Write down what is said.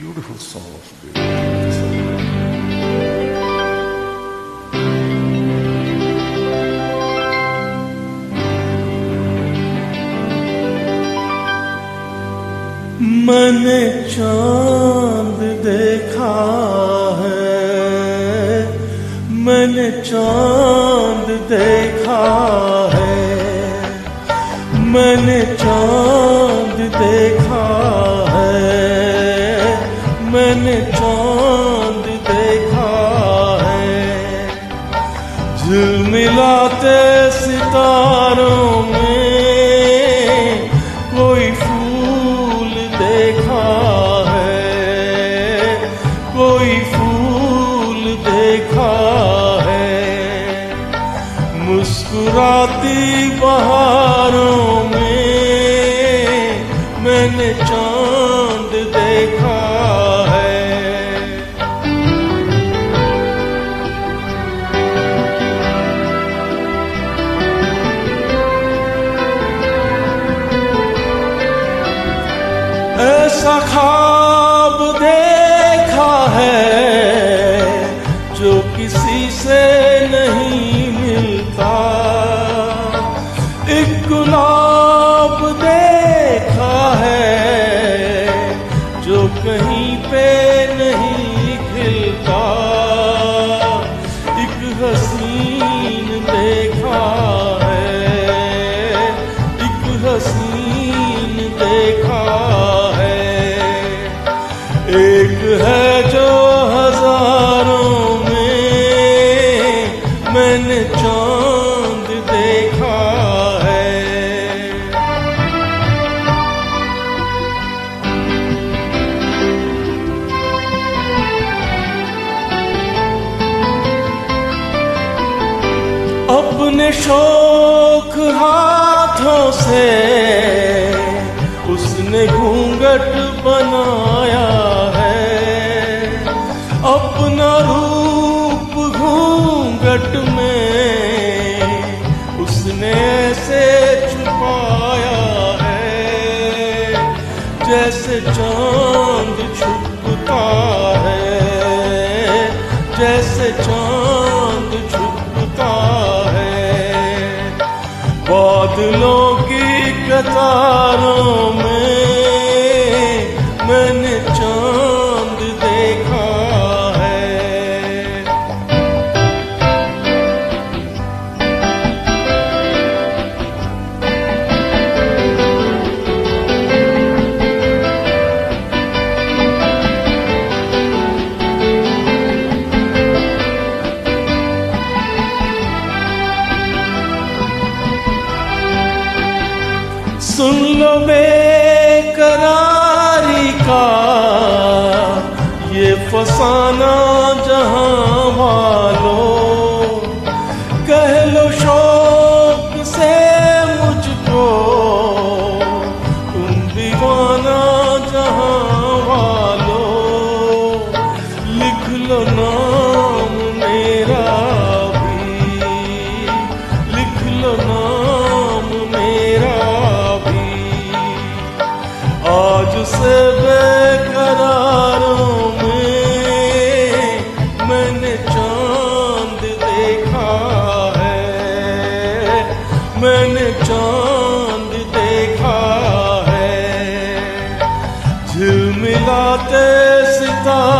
beautiful song of beauty. मैंने चांद देखा है, मैंने चांद देखा है, मैंने चांद देखा है, मैंने चांद देखा है। झिलमिलाते सितारों में कोई फूल देखा है, कोई फूल देखा है। मुस्कुराती बहारों में मैंने चांद देखा है। ऐसा ख्वाब देखा है जो किसी से नहीं मिलता। एक गुलाब देखा है जो कहीं पे नहीं खिलता। एक हसीन देखा है, एक हसीन देखा है। एक है जो हजारों में मैंने चांद देखा है। अपने शौक हाथों से उसने घूंघट बनाया है। अपना रूप घूंघट में उसने ऐसे छुपाया है जैसे चांद छुपता है, जैसे चांद छुपता है। बादलों की कतारों में मैंने चांद देखा है। सुन लो बेकरारी का ये फसाना जहां वालों। कह लो शौक से मुझको तुम दीवाना जहां वालों। लिख लो नाम मेरा भी, लिख लो नाम मेरा। आज से बेकरारों में मैंने चांद देखा है, मैंने चांद देखा है। झिलमिलाते सितारे